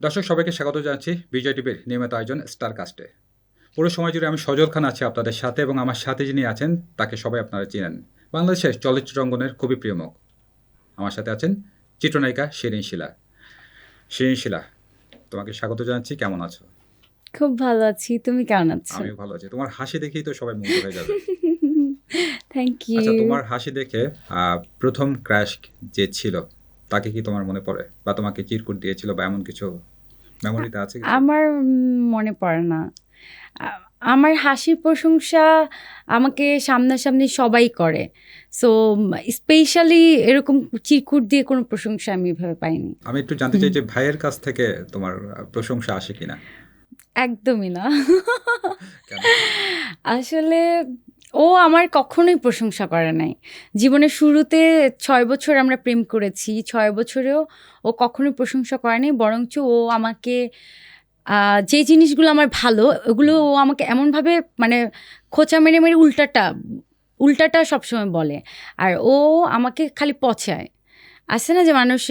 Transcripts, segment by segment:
দর্শক সবাইকে স্বাগত জানাচ্ছি বিজয় টিভির নিয়মিত আয়োজন স্টার কাস্টে। পুরো সময় জুড়ে আমি সজল খান আছি আপনাদের সাথে, এবং আমার সাথে যিনি আছেন তাকে সবাই আপনারা চিনেন। বাংলাদেশের চলচ্চিত্র অঙ্গনের খুবই প্রিয় মুখ। আমার সাথে আছেন চিত্রনায়িকা শিরিন শিলা। শিরিন শিলা, তোমাকে স্বাগত জানাচ্ছি। কেমন আছো? খুব ভালো আছি। তুমি কেমন আছো? আমিও ভালো আছি। তোমার হাসি দেখেই তো সবাই মুগ্ধ হয়ে যাবে। থ্যাংক আচ্ছা, ইউ। তোমার হাসি দেখে প্রথম ক্র্যাশ যে ছিল তাকে কি তোমার মনে পড়ে, বা তোমাকে চিরকুট দিয়েছিল, বা এমন কিছু মেমোরিতে আছে কিছু? আমার মনে পড়ে না। আমার হাসির প্রশংসা আমাকে সামনাসামনি সবাই করে। সো স্পেশালি এরকম চিরকুট দিয়ে কোনো প্রশংসা আমি এভাবে পাইনি। আমি একটু জানতে চাই যে ভাইয়ের কাছ থেকে তোমার প্রশংসা আসে কিনা? একদমই না। কেন? আসলে ও আমার কখনোই প্রশংসা করে নাই। জীবনের শুরুতে ৬ বছর আমরা প্রেম করেছি। ৬ বছরেও ও কখনোই প্রশংসা করেনি। বরঞ্চ ও আমাকে যে জিনিসগুলো আমার ভালো, ওগুলো ও আমাকে এমনভাবে মানে খোঁচা মেরে, মেরে উল্টাটা সবসময় বলে। আর ও আমাকে খালি পচায়। আছে না যে মানুষ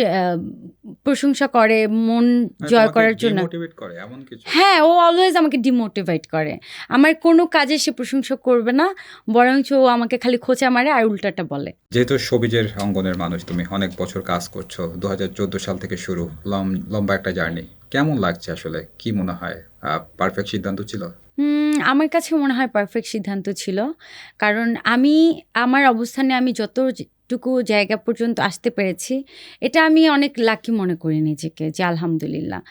প্রশংসা করে মন মানে জয় তোমাকে করার জন্য। ডিমোটিভেট করে এমন কিছু? হ্যাঁ, ও অলওয়েজ আমাকে ডিমোটিভেট করে। আমার কোনো কাজে সে প্রশংসা করবে না, বরঞ্চ ও আমাকে খালি খোঁচা মারে আর উল্টাটা বলে। যেহেতু শোবিজের অঙ্গনের মানুষ, তুমি অনেক বছর কাজ করছো, ২০১৪ সাল থেকে শুরু, লম্বা একটা জার্নি। কেমন লাগছে আসলে? কি মনে হয় পারফেক্ট সিদ্ধান্ত ছিল? আমার কাছে মনে হয় পারফেক্ট সিদ্ধান্ত ছিল। কারণ আমার অবস্থানে আমি যতটুকু জায়গা পর্যন্ত আসতে পেরেছি, এটা আমি অনেক লাকি মনে করি নিজেকে, যে আলহামদুলিল্লাহ।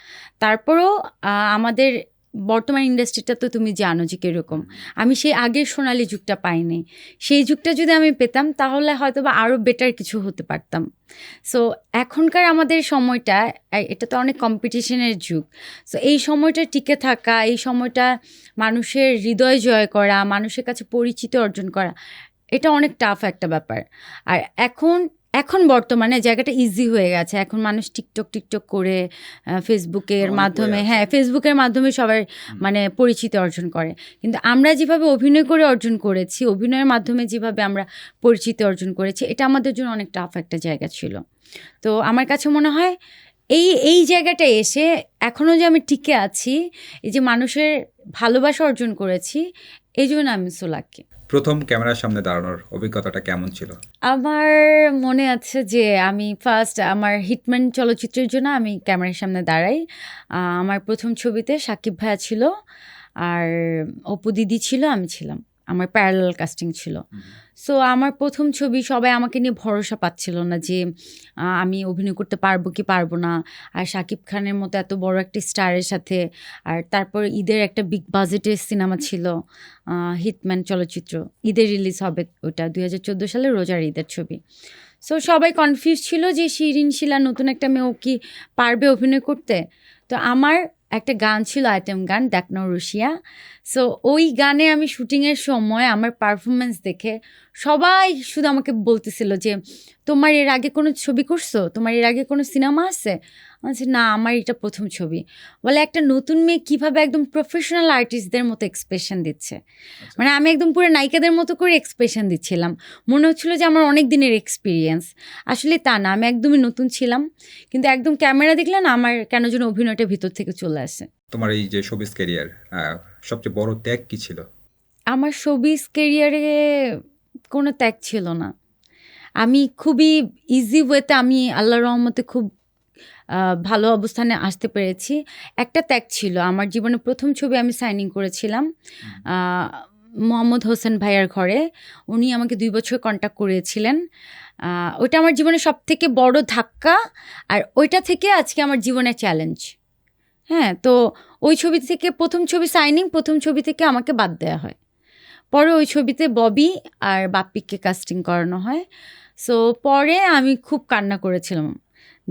তারপরেও আমাদের বর্তমান ইন্ডাস্ট্রিটা তো তুমি জানো যে কিরকম। আমি সেই আগের সোনালী যুগটা পাইনি। সেই যুগটা যদি আমি পেতাম তাহলে হয়তোবা আরও বেটার কিছু হতে পারতাম। সো এখনকার আমাদের সময়টা, এটা তো অনেক কম্পিটিশনের যুগ। সো এই সময়টা টিকে থাকা, এই সময়টা মানুষের হৃদয় জয় করা, মানুষের কাছে পরিচিতি অর্জন করা, এটা অনেক টাফ একটা ব্যাপার। আর এখন বর্তমানে জায়গাটা ইজি হয়ে গেছে। এখন মানুষ টিকটক করে ফেসবুকের অনেক মাধ্যমে, ওয়ে আছে। হ্যাঁ, ফেসবুকের মাধ্যমে সবাই মানে পরিচিতি অর্জন করে। কিন্তু আমরা যেভাবে অভিনয় করে অর্জন করেছি, অভিনয়ের মাধ্যমে যেভাবে আমরা পরিচিতি অর্জন করেছি, এটা আমাদের জন্য অনেক টাফ একটা জায়গা ছিল। তো আমার কাছে মনে হয় এই জায়গাটায় এসে এখনও যে আমি টিকে আছি, এই যে মানুষের ভালোবাসা অর্জন করেছি, এই জন্য আমি সো লাকি। প্রথম ক্যামেরার সামনে দাঁড়ানোর অভিজ্ঞতাটা কেমন ছিল? আমার মনে আছে যে আমি ফার্স্ট আমার হিটম্যান চলচ্চিত্রের জন্য আমি ক্যামেরার সামনে দাঁড়াই। আমার প্রথম ছবিতে সাকিব ভাইয়া ছিল, আর অপু দিদি ছিল, আমি ছিলাম। আমার প্যারালাল কাস্টিং ছিল। সো আমার প্রথম ছবি, সবাই আমাকে নিয়ে ভরসা পাচ্ছিল না যে আমি অভিনয় করতে পারবো কি পারবো না। আর শাকিব খানের মতো এত বড় একটা স্টারের সাথে, আর তারপর ঈদের একটা বিগ বাজেটের সিনেমা ছিল হিটম্যান চলচ্চিত্র। ঈদের রিলিজ হবে ওটা, ২০১৪ সালের রোজার ঈদের ছবি। সো সবাই কনফিউজ ছিল যে শিরিন শিলা নতুন একটা মেয়ে, ও কি পারবে অভিনয় করতে। তো আমার একটা গান ছিল, আইটেম গান, দেখ নাও রুশিয়া। সো ওই গানে আমি শুটিংয়ের সময় আমার পারফরমেন্স দেখে সবাই শুধু আমাকে বলতেছিল যে তোমার এর আগে কোনো ছবি করছো, তোমার এর আগে কোনো সিনেমা আছে? বলছি না, আমার এটা প্রথম ছবি। বলে একটা নতুন মেয়ে কীভাবে একদম প্রফেশনাল আর্টিস্টদের মতো এক্সপ্রেশন দিচ্ছে। মানে আমি একদম পুরো নায়িকাদের মতো করে এক্সপ্রেশন দিচ্ছিলাম। মনে হচ্ছিলো যে আমার অনেক দিনের এক্সপিরিয়েন্স। আসলে তা না, আমি একদমই নতুন ছিলাম। কিন্তু একদম ক্যামেরা দেখলে না, আমার কেন যেন অভিনয়টা ভিতর থেকে চলে আসে। তোমার এই যে শোবিজ ক্যারিয়ার, সবচেয়ে বড় ত্যাগ কি ছিল? আমার শোবিজ ক্যারিয়ারে কোনো ত্যাগ ছিল না। আমি খুবই ইজি ওয়েতে, আমি আল্লাহর রহমতে খুব ভালো অবস্থানে আসতে পেরেছি। একটা ত্যাগ ছিল, আমার জীবনে প্রথম ছবি আমি সাইনিং করেছিলাম মোহাম্মদ হোসেন ভাইয়ার ঘরে। উনি আমাকে ২ বছর কন্ট্যাক্ট করিয়েছিলেন। ওইটা আমার জীবনের সবথেকে বড় ধাক্কা, আর ওইটা থেকে আজকে আমার জীবনের চ্যালেঞ্জ। হ্যাঁ, তো ওই ছবি থেকে, প্রথম ছবি সাইনিং, প্রথম ছবি থেকে আমাকে বাদ দেওয়া হয়। পরে ওই ছবিতে ববি আর বাপ্পিকে কাস্টিং করানো হয়। সো পরে আমি খুব কান্না করেছিলাম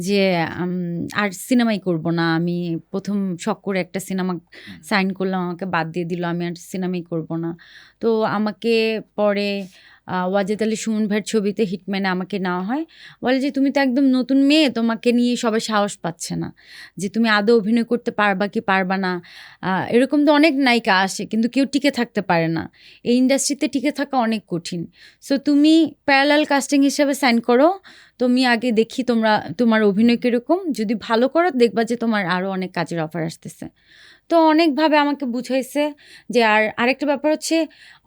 যে আর সিনেমাই করব না। আমি প্রথম শখ করে একটা সিনেমা সাইন করলাম, আমাকে বাদ দিয়ে দিল, আমি আর সিনেমাই করব না। তো আমাকে পরে ওয়াজেদ আলী সুমন ভাইয়ের ছবিতে হিটম্যানে আমাকে নেওয়া হয়। বলে যে তুমি তো একদম নতুন মেয়ে, তোমাকে নিয়ে সবাই সাহস পাচ্ছে না যে তুমি আদৌ অভিনয় করতে পারবা কি পারবা না। এরকম তো অনেক নায়িকা আসে কিন্তু কেউ টিকে থাকতে পারে না, এই ইন্ডাস্ট্রিতে টিকে থাকা অনেক কঠিন। সো তুমি প্যারালাল কাস্টিং হিসেবে সাইন করো, তুমি আগে দেখি তোমার অভিনয় কীরকম, যদি ভালো করো দেখবা যে তোমার আরও অনেক কাজের অফার আসতেছে। তো অনেকভাবে আমাকে বুঝাইছে যে আরেকটা ব্যাপার হচ্ছে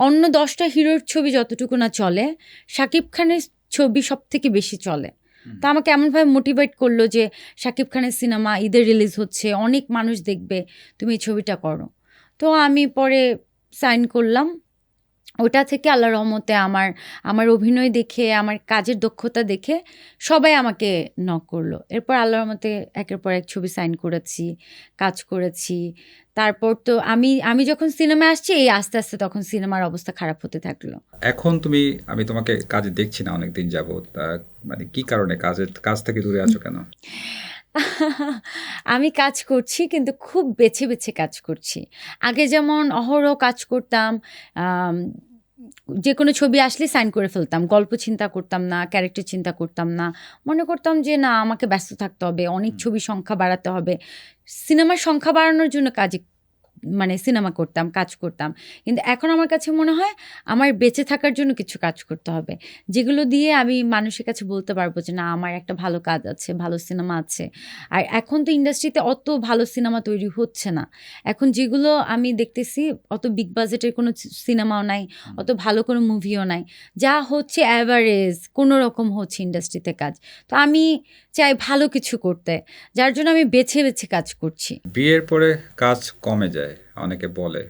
অন্য 10টা হিরোর ছবি যতটুকু না চলে, শাকিব খানের ছবি সব থেকে বেশি চলে। তো আমাকে এমনভাবে মোটিভেট করলো যে শাকিব খানের সিনেমা ঈদের রিলিজ হচ্ছে, অনেক মানুষ দেখবে, তুমি এই ছবিটা করো। তো আমি পরে সাইন করলাম। ওটা থেকে আল্লাহর রহমতে আমার অভিনয় দেখে, আমার কাজের দক্ষতা দেখে সবাই আমাকে নক করলো। এরপর আল্লাহর রহমতে একের পর এক ছবি সাইন করেছি, কাজ করেছি। তারপর তো আমি যখন সিনেমায় আসছি, এই আস্তে আস্তে তখন সিনেমার অবস্থা খারাপ হতে থাকলো। এখন আমি তোমাকে কাজে দেখছি না অনেকদিন যাবত, মানে কি কারণে কাজ থেকে দূরে আছো কেন? আমি কাজ করছি কিন্তু খুব বেছে বেছে কাজ করছি। আগে যেমন অহরহ কাজ করতাম, আম, যে কোনো ছবি আসলে সাইন করে ফেলতাম, গল্প চিন্তা করতাম না, ক্যারেক্টার চিন্তা করতাম না। মনে করতাম যে না, আমাকে ব্যস্ত থাকতে হবে, অনেক ছবির সংখ্যা বাড়াতে হবে, সিনেমার সংখ্যা বাড়ানোর জন্য সিনেমা করতাম, কাজ করতাম। কিন্তু এখন আমার কাছে মনে হয় আমার বেঁচে থাকার জন্য কিছু কাজ করতে হবে, যেগুলো দিয়ে আমি মানুষের কাছে বলতে পারবো যে না, আমার একটা ভালো কাজ আছে, ভালো সিনেমা আছে। আর এখন তো ইন্ডাস্ট্রিতে অত ভালো সিনেমা তৈরি হচ্ছে না। এখন যেগুলো আমি দেখতেছি, অত বিগ বাজেটের কোনো সিনেমাও নাই, অত ভালো কোনো মুভিও নাই, যা হচ্ছে অ্যাভারেজ কোনো রকম হচ্ছে ইন্ডাস্ট্রিতে কাজ। তো আমি চাই ভালো কিছু করতে, যার জন্য আমি বেছে বেছে কাজ করছি। বিয়ের পরে কাজ কমে যায় অনেকে বলে,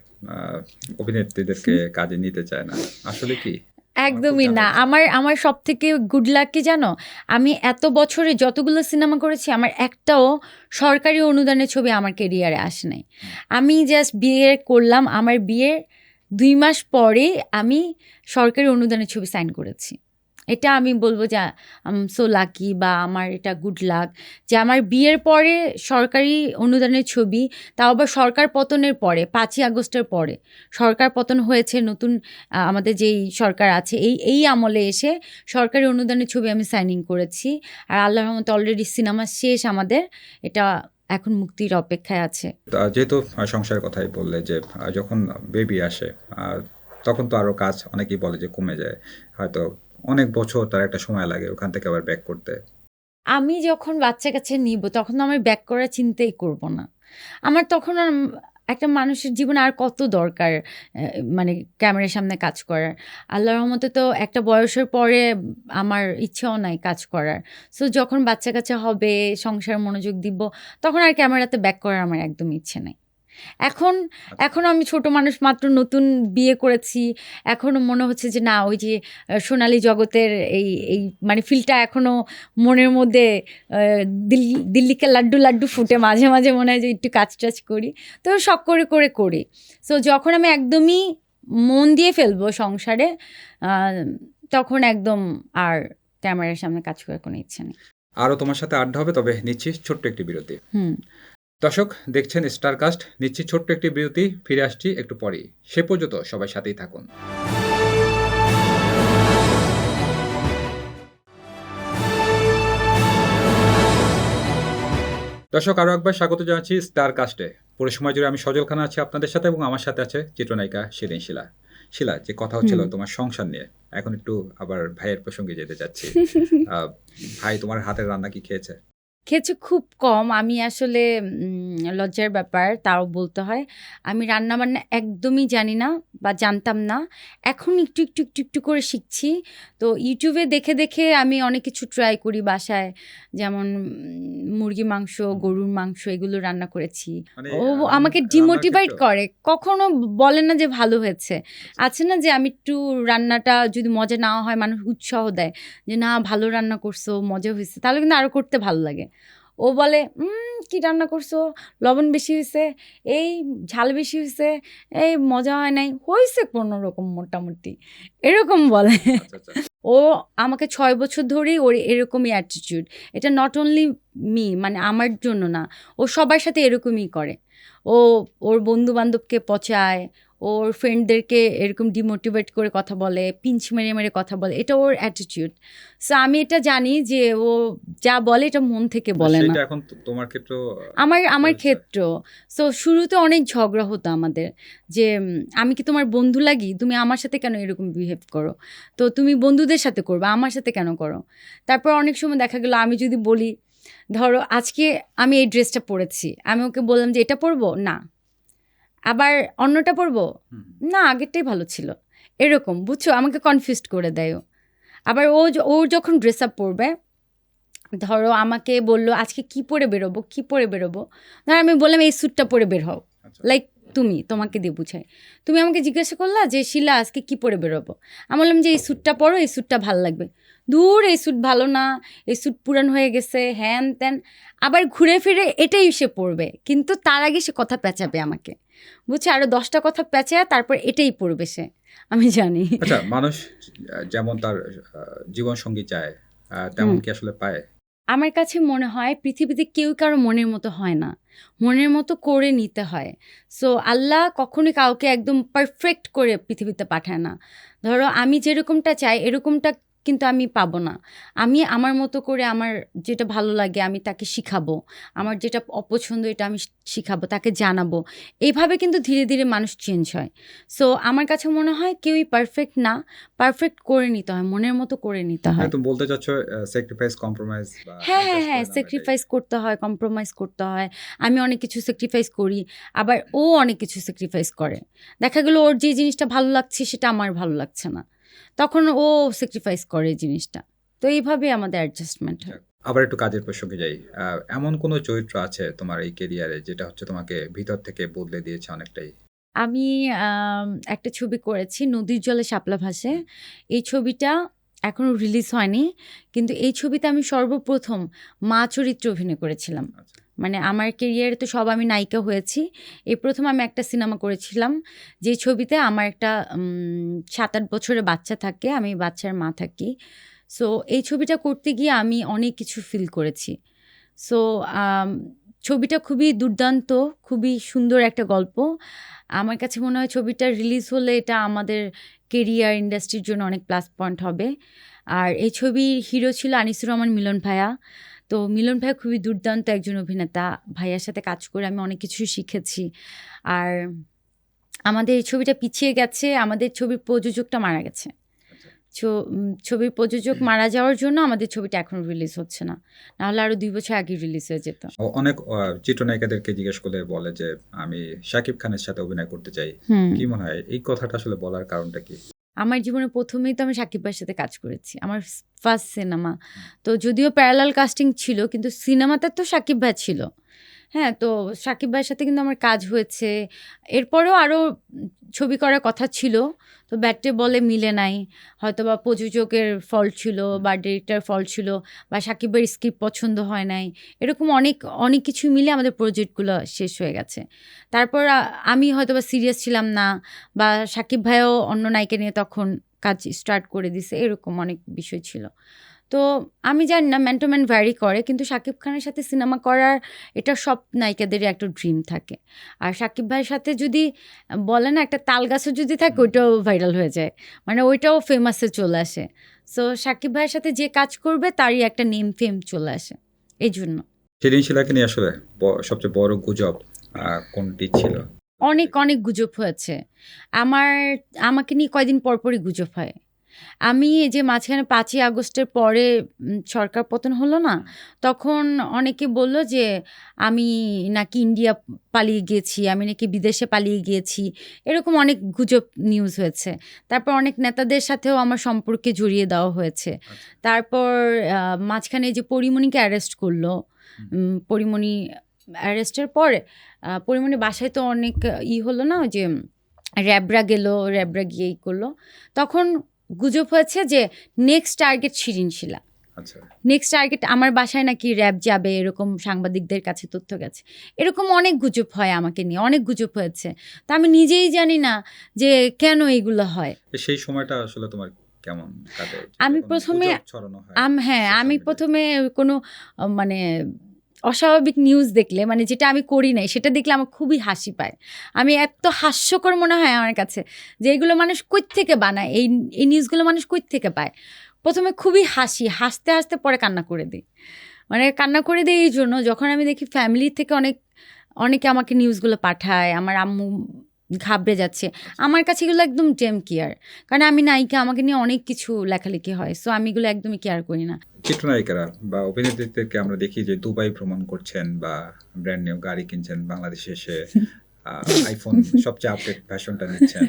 অভিনেত্রীদেরকে কাজে নিতে চায় না, আসলে কি? একদমই না। আমার সব থেকে গুড লাক কি জানো, আমি এত বছরে যতগুলো সিনেমা করেছি, আমার একটাও সরকারি অনুদানের ছবি আমার কেরিয়ারে আসে নাই। আমি জাস্ট বিয়ে করলাম, আমার বিয়ের 2 মাস পরে আমি সরকারি অনুদানের ছবি সাইন করেছি। এটা আমি বলবো যে সো লাকি, বা আমার এটা গুড লাক যে আমার বিয়ের পরে সরকারি অনুদানের ছবি, তাও আবার সরকার পতনের পরে, 5ই আগস্টের পরে সরকার পতন হয়েছে, নতুন আমাদের যেই সরকার আছে এই আমলে এসে সরকারি অনুদানের ছবি আমি সাইনিং করেছি। আর আল্লাহর রহমতে অলরেডি সিনেমা শেষ আমাদের, এটা এখন মুক্তির অপেক্ষায় আছে। যেহেতু সংসারের কথাই বললে যে যখন বেবি আসে, তখন তো আরও কাজ অনেকেই বলে যে কমে যায়, হয়তো অনেক বছর তার একটা সময় লাগে ওখান থেকে আবার ব্যাক করতে। আমি যখন বাচ্চা কাছে নিব, তখন তো আমি ব্যাক করার চিন্তাই করব না। আমার তখন আর একটা মানুষের জীবনে আর কত দরকার ক্যামেরার সামনে কাজ করার। আল্লাহর রহমতে তো একটা বয়সের পরে আমার ইচ্ছেও নাই কাজ করার। সো যখন বাচ্চা কাচ্চা হবে, সংসার মনোযোগ দিব, তখন আর ক্যামেরাতে ব্যাক করার আমার একদম ইচ্ছে নাই। এখন আমি ছোট মানুষ, মাত্র নতুন বিয়ে করেছি, এখনও মনে হচ্ছে যে না, ওই যে সোনালী জগতের এই এই ফিলটা এখনও মনের মধ্যে, দিল্লিকে লাড্ডু লাড্ডু ফুটে, মাঝে মাঝে মনে হয় যে একটু কাজ টাজ করি, তো শখ করে করে করি। সো যখন আমি একদমই মন দিয়ে ফেলবো সংসারে, তখন একদম আর ক্যামেরার সামনে কাজ করার কোনো ইচ্ছে নেই। আরও তোমার সাথে আড্ডা হবে, তবে নিচ্ছি ছোট্ট একটি বিরতি। দর্শক দেখছেন স্টারকাস্ট, নিচ্ছি ছোট্ট একটি বিরতি, ফিরে আসছি একটু পরেই। সে পর্যন্ত সবাই সাথেই থাকুন। দর্শক আরও একবার স্বাগত জানাচ্ছি স্টারকাস্টে। পুরো সময় জুড়ে আমি সজল খান আছি আপনাদের সাথে, এবং আমার সাথে আছে চিত্রনায়িকা শিরিন শিলা। শিলা, যে কথা হচ্ছিল তোমার সংসার নিয়ে, এখন একটু আবার ভাইয়ের প্রসঙ্গে যেতে চাচ্ছি। ভাই তোমার হাতের রান্না কি খেয়েছে? খেয়েছি খুব কম। আমি আসলে লজ্জার ব্যাপার, তাও বলতে হয়। আমি রান্নাবান্না একদমই জানি না, বা জানতাম না। এখন একটু একটু একটু একটু করে শিখছি। তো ইউটিউবে দেখে দেখে আমি অনেক কিছু ট্রাই করি বাসায়, যেমন মুরগি মাংস, গরুর মাংস, এগুলো রান্না করেছি। ও আমাকে ডিমোটিভেট করে, কখনো বলে না যে ভালো হয়েছে। আছে না যে আমি একটু রান্নাটা যদি মজা না হয়, মানুষ উৎসাহ দেয় যে না ভালো রান্না করছো, মজা হয়েছে, তাহলে কিন্তু আরও করতে ভালো লাগে। ও বলে কি রান্না করছো, লবণ বেশি হয়েছে, এই ঝাল বেশি হয়েছে, এই মজা হয় নাই, হয়েছে কোনো রকম মোটামুটি, এরকম বলে। ও আমাকে 6 বছর ধরেই ওর এরকমই অ্যাটিটিউড। এটা নট অনলি মি, আমার জন্য না, ও সবার সাথে এরকমই করে। ও ওর বন্ধু বান্ধবকে পচায়, ওর ফ্রেন্ডদেরকে এরকম ডিমোটিভেট করে কথা বলে, পিঞ্চ মেরে মেরে কথা বলে, এটা ওর অ্যাটিটিউড। সো আমি এটা জানি যে ও যা বলে এটা মন থেকে বলে না। সেটা এখন তোমার ক্ষেত্রেও আমার হয়েছে? ক্ষেত্র। সো শুরুতে অনেক ঝগড়া হতো আমাদের যে আমি কি তোমার বন্ধু লাগি, তুমি আমার সাথে কেন এরকম বিহেভ করো, তো তুমি বন্ধুদের সাথে করবে, আমার সাথে কেন করো। তারপর অনেক সময় দেখা গেল আমি যদি বলি, ধরো আজকে আমি এই ড্রেসটা পরেছি, আমি ওকে বললাম যে এটা পরবো না, আবার অন্যটা পরবো হুম। না, আগেরটাই ভালো ছিল, এরকম বুঝছো, আমাকে কনফিউজড করে দেয় ও। আবার ও যখন ড্রেস আপ পরবে, ধরো আমাকে বললো আজকে কি পরে বেরোবো, কি পরে বেরোবো, ধর আমি বললাম এই স্যুটটা পরে বের হও, আচ্ছা। লাইক তোমাকে দিয়ে বুঝাই, তুমি আমাকে জিজ্ঞাসা করলা যে শিলা আজকে কি পরে বেরোবো, আমি বললাম যে এই স্যুটটা পরো, এই স্যুটটা ভালো লাগবে, দূর এই স্যুট ভালো না, এই স্যুট পুরান হয়ে গেছে, হ্যান ত্যান, আবার ঘুরে ফিরে এটাই সে পরবে, কিন্তু তার আগে সে কথা পেঁচাবে আমাকে, বুঝছে, আরও 10টা কথা পেঁচায় তারপর এটাই পরবে সে, আমি জানি। আচ্ছা, মানুষ যেমন তার জীবন সঙ্গী চায় তেমন কি আসলে পায়? আমার কাছে মনে হয় পৃথিবীতে কেউ কারো মনের মতো হয় না, মনের মতো করে নিতে হয়। সো আল্লাহ কখনোই কাউকে একদম পারফেক্ট করে পৃথিবীতে পাঠায় না। ধরো আমি যেরকমটা চাই এরকমটা কিন্তু আমি পাবো না। আমি আমার মতো করে আমার যেটা ভালো লাগে আমি তাকে শিখাবো, আমার যেটা অপছন্দ এটা আমি শিখাবো, তাকে জানাবো। এইভাবে কিন্তু ধীরে ধীরে মানুষ চেঞ্জ হয়। সো আমার কাছে মনে হয় কেউই পারফেক্ট না, পারফেক্ট করে নিতে হয়, মনের মতো করে নিতে হয়। তুমি বলতে চাচ্ছ স্যাক্রিফাইস, কম্প্রোমাইজ বা হ্যাঁ, হ্যাঁ, অ্যাডজাস্ট হ্যাঁ, করে নাও এটাই। স্যাক্রিফাইস করতে হয়, কম্প্রোমাইজ করতে হয়। আমি অনেক কিছু স্যাক্রিফাইস করি, আবার ও অনেক কিছু স্যাক্রিফাইস করে। দেখা গেল ওর যে জিনিসটা ভালো লাগছে সেটা আমার ভালো লাগছে না। তখন ও স্যাক্রিফাইস করে এই জিনিসটা। তো এইভাবেই আমাদের অ্যাডজাস্টমেন্ট হয়। আবার একটু কাজের প্রসঙ্গে যাই। এমন কোনো চরিত্র আছে তোমার এই ক্যারিয়ারে যেটা হচ্ছে তোমাকে ভিতর থেকে বদলে দিয়েছে অনেকটাই? আমি একটা ছবি করেছি 'নদীর জলে শাপলা ভাসে'। এই ছবিটা এখনো রিলিজ হয়নি। কিন্তু এই ছবিতে আমি সর্বপ্রথম মা চরিত্রে অভিনয় করেছিলাম। আচ্ছা। মানে আমার ক্যারিয়ারে তো সব আমি নায়িকা হয়েছি। এই প্রথম আমি একটা সিনেমা করেছিলাম, যে ছবিতে আমার একটা ৭-৮ বছরের বাচ্চা থাকে, আমি বাচ্চার মা থাকি। সো এই ছবিটা করতে গিয়ে আমি অনেক কিছু ফিল করেছি। সো আম ছবিটা খুবই দুর্দান্ত, খুবই সুন্দর একটা গল্প। আমার কাছে মনে হয় ছবিটা রিলিজ হলে এটা আমাদের কেরিয়ার ইন্ডাস্ট্রির জন্য অনেক প্লাস পয়েন্ট হবে। আর এই ছবির হিরো ছিল আনিসুর রহমান মিলন ভাইয়া। তো মিলন ভাইয়া খুবই দুর্দান্ত একজন অভিনেতা। ভাইয়ার সাথে কাজ করে আমি অনেক কিছুই শিখেছি। আর আমাদের এই ছবিটা পিছিয়ে গেছে, আমাদের ছবির প্রযোজকটা মারা গেছে। আচ্ছা। ছবির প্রযোজক মারা যাওয়ার জন্য আমাদের ছবিটা এখনো রিলিজ হচ্ছে না। নাহলে আরও ২ বছর আগে রিলিজ হয়ে যেত। অনেক চিত্রনায়িকাদেরকে জিজ্ঞেস করলে বলে যে আমি শাকিব খানের সাথে অভিনয় করতে চাই। হুম। কি মনে হয় এই কথাটা আসলে বলার কারণটা কি? আমার জীবনে ১ম এই তো আমি শাকিব ভাইয়ের সাথে কাজ করেছি। আমার ফার্স্ট সিনেমা। তো যদিও প্যারালাল কাস্টিং ছিল, কিন্তু সিনেমাতে তো শাকিব ভাই ছিল। হ্যাঁ, তো শাকিব ভাইয়ের সাথে কিন্তু আমার কাজ হয়েছে। এরপরেও আরও ছবি করার কথা ছিল। তো ব্যাটে বলে মিলে নাই। হয়তোবা প্রযোজকের ফল্ট ছিল বা ডিরেক্টর ফল্ট ছিল বা শাকিব ভাইয়ের স্ক্রিপ্ট পছন্দ হয় নাই। এরকম অনেক কিছু মিলে আমাদের প্রজেক্টগুলো শেষ হয়ে গেছে। তারপর আমি হয়তোবা সিরিয়াস ছিলাম না, বা শাকিব ভাইও অন্য নায়িকা নিয়ে তখন কাজ স্টার্ট করে দিছে। এরকম অনেক বিষয় ছিল। তো আমি জানি না, ম্যান টু ম্যান ভ্যারি করে, কিন্তু শাকিব খানের সাথে সিনেমা করার এটা সব নায়িকাদেরই একটা ড্রিম থাকে। আর শাকিব ভাইয়ের সাথে যদি বলে না একটা তাল গাছও যদি থাকে ওইটাও ভাইরাল হয়ে যায়, মানে ওইটাও ফেমাসে চলে আসে। সো শাকিব ভাইয়ের সাথে যে কাজ করবে তারই একটা নেম ফেম চলে আসে, এই জন্য। শিরিন শিলাকে নিয়ে আসলে সবচেয়ে বড় গুজব কোনটি ছিল? অনেক গুজব হয়েছে। আমাকে নিয়ে কয়দিন পরপরই গুজব হয়। আমি এই যে মাঝখানে ৫ই আগস্টের পরে সরকার পতন হলো না? তখন অনেকে বলল যে আমি নাকি ইন্ডিয়া পালিয়ে গিয়েছি, আমি নাকি বিদেশে পালিয়ে গিয়েছি। এরকম অনেক গুজব নিউজ হয়েছে। তারপর অনেক নেতাদের সাথেও আমার সম্পর্কে জড়িয়ে দেওয়া হয়েছে। তারপর মাঝখানে এই যে পরীমণিকে অ্যারেস্ট করলো। পরীমণি অ্যারেস্টের পরে পরীমণির বাসায় তো অনেক হলো না, যে র্যাবরা গেল, র্যাবরা গিয়ে করলো। তখন গুজব হয়েছে যে নেক্সট টার্গেট শিরিন শিলা। আচ্ছা। নেক্সট টার্গেট আমার বাসায় নাকি র্যাব যাবে, এরকম সাংবাদিকদের কাছে তথ্য গেছে। এরকম অনেক গুজব হয় আমাকে নিয়ে, অনেক গুজব হয়েছে। তা আমি নিজেই জানি না যে কেন এইগুলো হয়। সেই সময়টা আসলে তোমার কেমন কাটে? আমি প্রথমে ছড়ানো হয় হ্যাঁ, আমি প্রথমে কোনো মানে অস্বাভাবিক নিউজ দেখলে, মানে যেটা আমি করি নাই, সেটা দেখলে আমার খুবই হাসি পায়। আমি এত হাস্যকর মনে হয় আমার কাছে যে এগুলো মানুষ কই থেকে বানায়, এই নিউজগুলো মানুষ কই থেকে পায়। প্রথমে খুবই হাসতে হাসতে পরে কান্না করে দিই। মানে কান্না করে দিই এই জন্য, যখন আমি দেখি ফ্যামিলি থেকে অনেকে আমাকে নিউজগুলো পাঠায়, আমার আম্মু ঘাবড়ে যাচ্ছে, আমার কাছে এগুলো একদম ডেম কেয়ার। কারণ আমি নায়িকা, আমাকে নিয়ে অনেক কিছু লেখালেখি হয়, সো আমি এগুলো একদমই কেয়ার করি না। চিত্রনায়িকারা বা অভিনেত্রীদেরকে আমরা দেখি যে দুবাই ভ্রমণ করছেন বা ব্র্যান্ড নিউ গাড়ি কিনছেন, বাংলাদেশে এসে আইফোন সবচেয়ে আপডেট ভার্সনটা নিচ্ছেন।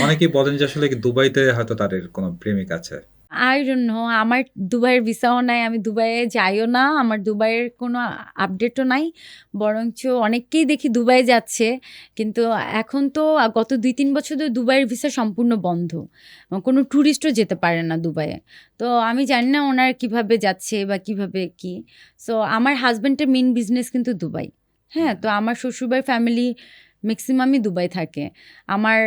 অনেকেই বলেন যে আসলে কি দুবাইতে হয়তো তাদের কোনো প্রেমিক আছে। আই ডোন্ট নো, আমার দুবাইয়ের ভিসাও নাই, আমি দুবাইয়ে যাইও না, আমার দুবাইয়ের কোনো আপডেটও নাই। বরঞ্চ অনেককেই দেখি দুবাই যাচ্ছে, কিন্তু এখন তো গত 2-3 বছর ধরে দুবাইয়ের ভিসা সম্পূর্ণ বন্ধ, কোনো ট্যুরিস্টও যেতে পারে না দুবাইয়ে। তো আমি জানি না ওনার কিভাবে যাচ্ছে বা কিভাবে কি। সো আমার হাজব্যান্ডের মেন বিজনেস কিন্তু দুবাই। হ্যাঁ, তো আমার শ্বশুরবাড়ির ফ্যামিলি ম্যাক্সিমামই দুবাই থাকে। আমার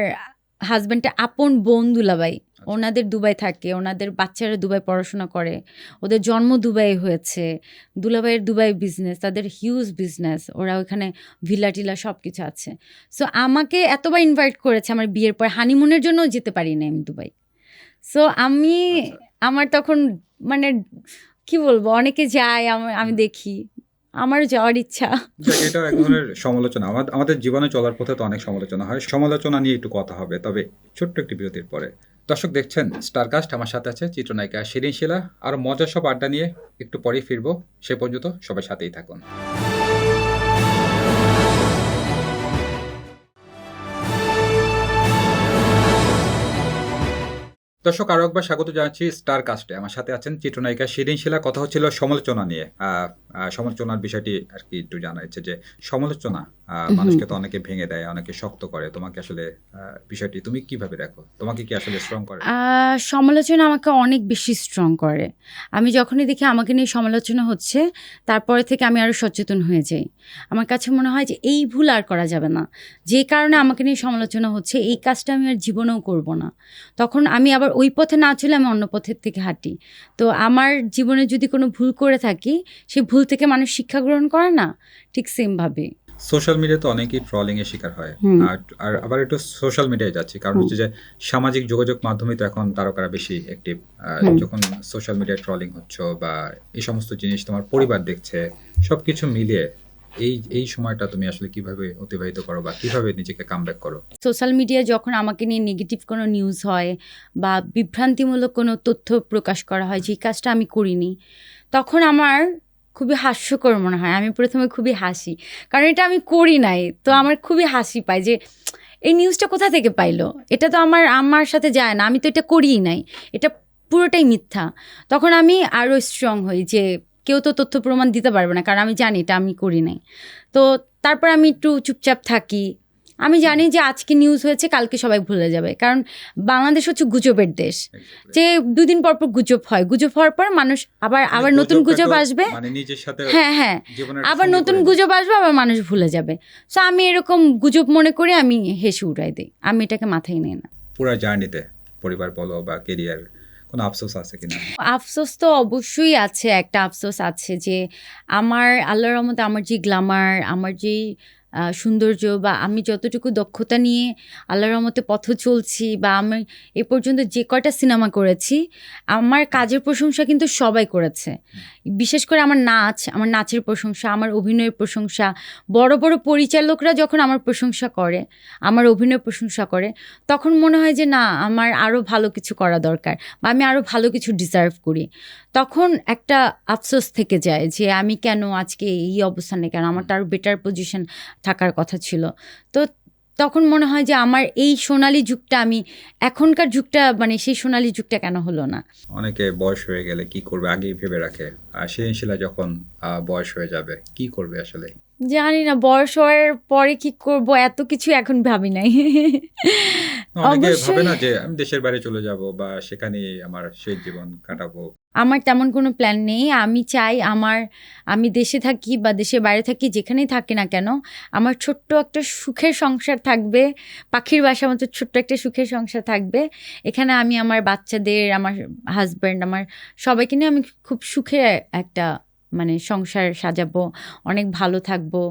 হাজব্যান্ডের আপন বোন দুলাভাই, ওনাদের দুবাই থাকে, ওনাদের বাচ্চারা দুবাই পড়াশোনা করে, ওদের জন্ম দুবাই হয়েছে। দুলাভাইয়ের দুবাই বিজনেস, তাদের হিউজ বিজনেস, ওরা ওখানে ভিলা টিলা সব কিছু আছে। সো আমাকে এতবার ইনভাইট করেছে, আমার বিয়ের পর হানিমুনের জন্য যেতে পারি না আমি দুবাই। সো আমার তখন মানে কি বলবো, অনেকে যায়, আমি দেখি, আমারও যাওয়ার ইচ্ছা। যাক, এটা এক ধরনের সমালোচনা। আমাদের জীবনে চলার পথে তো অনেক সমালোচনা হয়। সমালোচনা নিয়ে একটু কথা হবে, তবে ছোট্ট একটি বিরতির পরে। দর্শক দেখছেন স্টারকাস্ট, আমার সাথে আছে চিত্রনায়িকা শিরিন শিলা। আর মজার সব আড্ডা নিয়ে একটু পরেই ফিরবো। সে পর্যন্ত সবাই সাথেই থাকুন। দর্শক, আরো একবার স্বাগত জানাচ্ছি স্টার কাস্টে। আমার সাথে আছেন চিত্রনায়িকা শিরিন শিলা। কথা হচ্ছিল সমালোচনা নিয়ে। সমালোচনার বিষয়টি আর কি একটু জানা যাচ্ছে যে সমালোচনা মানুষকে তো অনেকে ভেঙে দেয়, অনেকে শক্ত করে। তোমাকে আসলে বিষয়টি তুমি কিভাবে দেখো? তোমাকে কি আসলে স্ট্রং করে? সমালোচনা আমাকে অনেক বেশি স্ট্রং করে। আমি যখনই দেখি আমাকে নিয়ে সমালোচনা হচ্ছে, তারপরে থেকে আমি আরও সচেতন হয়ে যাই। আমার কাছে মনে হয় যে এই ভুল আর করা যাবে না, যে কারণে আমাকে নিয়ে সমালোচনা হচ্ছে, এই কাজটা আমি আর জীবনেও করব না। তখন আমি আবার ওই পথে না চলে আমি অন্য পথের থেকে হাঁটি। তো আমার জীবনে যদি কোনো ভুল করে থাকি, সেই ভুল থেকে মানুষ শিক্ষা গ্রহণ করে না, ঠিক সেমভাবে। সোশ্যাল মিডিয়াতে অনেকেই ট্রলিং এর শিকার হয়। আর আবার একটু সোশ্যাল মিডিয়ায় যাচ্ছে, কারণ হচ্ছে যে সামাজিক যোগাযোগ মাধ্যমে তো এখন তারকারা বেশি অ্যাক্টিভ। যখন সোশ্যাল মিডিয়ায় ট্রলিং হচ্ছে বা এই সমস্ত জিনিস তোমার পরিবার দেখছে, সবকিছু মিলিয়ে এই সময়টা তুমি আসলে কিভাবে অতিবাহিত করো বা কিভাবে নিজেকে কামব্যাক করো? সোশ্যাল মিডিয়ায় যখন আমাকে নিয়ে নেগেটিভ কোনো নিউজ হয় বা বিভ্রান্তিমূলক কোনো তথ্য প্রকাশ করা হয়, যে কাজটা আমি করিনি, তখন আমার খুবই হাস্যকর মনে হয়। আমি প্রথমে খুবই হাসি, কারণ এটা আমি করি নাই। তো আমার খুবই হাসি পায় যে এই নিউজটা কোথা থেকে পাইলো, এটা তো আমার সাথে যায় না, আমি তো এটা করিই নাই, এটা পুরোটাই মিথ্যা। তখন আমি আরও স্ট্রং হই যে কেউ তো তথ্য প্রমাণ দিতে পারবে না, কারণ আমি জানি এটা আমি করি নাই। তো তারপর আমি একটু চুপচাপ থাকি। আমি জানি যে আজকে নিউজ হয়েছে, কালকে সবাই ভুলে যাবে, কারণ বাংলাদেশ হচ্ছে গুজবের দেশ। যে 2 দিন পর পর গুজব হয়, গুজব হওয়ার পর মানুষ আবার নতুন গুজব আসবে, মানে নিজের সাথে হ্যাঁ আবার নতুন গুজব আসবে, আবার মানুষ ভুলে যাবে। সো আমি এরকম গুজব মনে করে আমি হেসে উড়াই দিই, আমি এটাকে মাথায় নিই না। পুরো জার্নিতে পরিবার বলো বা কেরিয়ার, কোনো আফসোস আছে কিনা? আফসোস তো অবশ্যই আছে, একটা আফসোস আছে যে আমার আল্লাহর রহমতে আমার যে গ্ল্যামার, আমার যে সৌন্দর্য, বা আমি যতটুকু দক্ষতা নিয়ে আল্লাহর রহমতে পথ চলছি, বা আমি এ পর্যন্ত যে কয়টা সিনেমা করেছি, আমার কাজের প্রশংসা কিন্তু সবাই করেছে। বিশেষ করে আমার নাচের প্রশংসা, আমার অভিনয়ের প্রশংসা, বড় বড় পরিচালকরা যখন আমার প্রশংসা করে, আমার অভিনয়ের প্রশংসা করে, তখন মনে হয় যে না, আমার আরও ভালো কিছু করা দরকার, বা আমি আরও ভালো কিছু ডিজার্ভ করি। তখন একটা আফসোস থেকে যায় যে আমি কেন আজকে এই অবস্থানে, কেন আমার তো আরও বেটার পজিশন থাকার কথা ছিল। তো তখন মনে হয় যে আমার এই সোনালী যুগটা, আমি এখনকার যুগটা, মানে সেই সোনালী যুগটা কেন হলো না। অনেকে বয়স হয়ে গেলে কি করবে আগেই ভেবে রাখে, আর শিরিন শিলা যখন বয়স হয়ে যাবে কি করবে আসলে? জানি না, বয়স হওয়ার পরে কি করব, এত কিছু এখন ভাবি নাই। অনেকে ভাবে অবশ্যই না যে আমি দেশের বাইরে চলে যাব বা সেখানেই আমার শেষ জীবন কাটাবো। আমার তেমন কোনো প্ল্যান নেই। আমি চাই আমি দেশে থাকি বা দেশের বাইরে থাকি, যেখানেই থাকি না কেন, আমার ছোট্ট একটা সুখের সংসার থাকবে, পাখির বাসার মতো ছোট্ট একটা সুখের সংসার থাকবে। এখানে আমি আমার বাচ্চাদের, আমার হাজব্যান্ড, আমার সবাইকে নিয়ে আমি খুব সুখে একটা মানে সংসার সাজাবো, অনেক ভালো থাকবো,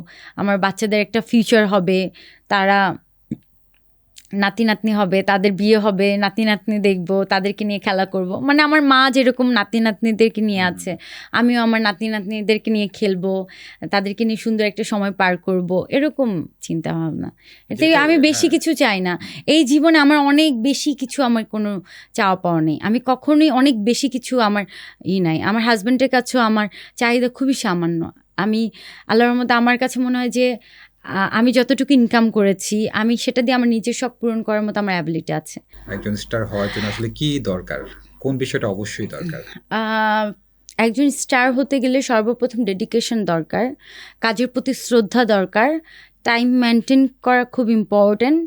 আমার বাচ্চাদের একটা ফিউচার হবে, তারা নাতি নাতনি হবে, তাদের বিয়ে হবে, নাতি নাতনি দেখবো, তাদেরকে নিয়ে খেলা করব। মানে আমার মা যেরকম নাতি নাতনিদেরকে নিয়ে আছে, আমিও আমার নাতি নাতনিদেরকে নিয়ে খেলবো, তাদেরকে নিয়ে সুন্দর একটা সময় পার করব, এরকম চিন্তা ভাবনা। এতে যেটা আমি বেশি হ্যাঁ, কিছু চাই না এই জীবনে। আমার অনেক বেশি কিছু, আমার কোনো চাওয়া পাওয়া নেই। আমি কখনোই অনেক বেশি কিছু আমার নাই। আমার হাজব্যান্ডের কাছেও আমার চাহিদা খুবই সামান্য। আমি আল্লাহর রহমতে আমার কাছে মনে হয় যে আমি যতটুকু ইনকাম করেছি, আমি সেটা দিয়ে আমার নিজের শখ পূরণ করার মতো আমার অ্যাবিলিটি আছে। একজন স্টার হওয়ার জন্য আসলে কি দরকার, কোন বিষয়টা অবশ্যই দরকার? আহ, একজন স্টার হতে গেলে সর্বপ্রথম ডেডিকেশন দরকার, কাজের প্রতি শ্রদ্ধা দরকার, টাইম মেনটেন করা খুব ইম্পর্ট্যান্ট।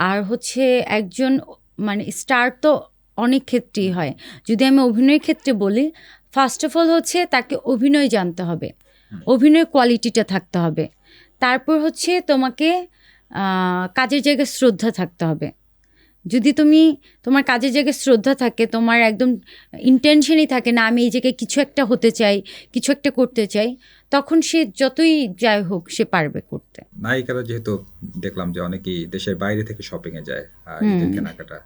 আর হচ্ছে একজন মানে স্টার তো অনেক ক্ষেত্রেই হয়। যদি আমি অভিনয়ের ক্ষেত্রে বলি, ফার্স্ট অফ অল হচ্ছে তাকে অভিনয় জানতে হবে, অভিনয়ের কোয়ালিটিটা থাকতে হবে। তারপর হচ্ছে তোমাকে কাজের জায়গায় শ্রদ্ধা থাকতে হবে। যদি তোমার কাজের জায়গায় শ্রদ্ধা থাকে, তোমার একদম ইন্টেনশনই থাকে না আমি এই জায়গায় কিছু একটা হতে চাই, কিছু একটা করতে চাই, তখন সে যতই যাই হোক সে পারবে করতে। নায়িকারা যেহেতু দেখলাম যে অনেকেই দেশের বাইরে থেকে শপিংয়ে যায়, ঈদের কেনাকাটা,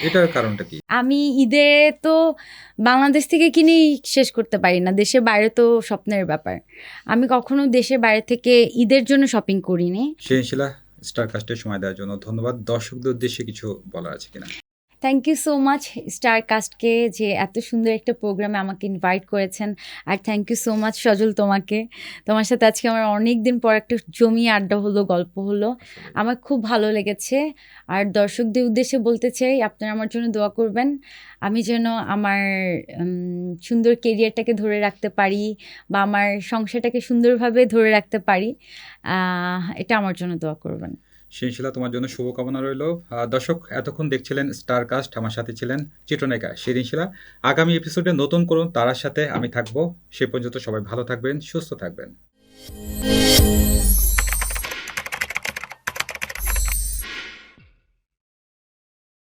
এটার কারণটা কি? আমি ঈদে তো বাংলাদেশ থেকে কিনেই শেষ করতে পারি না, দেশের বাইরে তো স্বপ্নের ব্যাপার। আমি কখনো দেশের বাইরে থেকে ঈদের জন্য শপিং করিনি। শিলা, স্টার কাস্টে সময় দেওয়ার জন্য ধন্যবাদ। দর্শকদের উদ্দেশ্যে কিছু বলার আছে কিনা? থ্যাংক ইউ সো মাচ স্টারকাস্টকে যে এত সুন্দর একটা প্রোগ্রামে আমাকে ইনভাইট করেছেন। আর থ্যাংক ইউ সো মাচ সজল তোমাকে। তোমার সাথে আজকে আমার অনেক দিন পর একটা জমিয়ে আড্ডা হলো, গল্প হলো, আমার খুব ভালো লেগেছে। আর দর্শকদের উদ্দেশ্যে বলতে চাই আপনারা আমার জন্য দোয়া করবেন, আমি যেন আমার সুন্দর কেরিয়ারটাকে ধরে রাখতে পারি বা আমার সংসারটাকে সুন্দরভাবে ধরে রাখতে পারি। এটা আমার জন্য দোয়া করবেন। শিলা, তোমার জন্য শুভকামনা রইল। দর্শক, এতক্ষণ দেখছিলেন স্টার কাস্ট, আমার সাথে ছিলেন চিত্রনায়িকা শিলা। আগামী এপিসোডে নতুন করুন তার সাথে আমি থাকবো। সে পর্যন্ত সবাই ভালো থাকবেন, সুস্থ থাকবেন।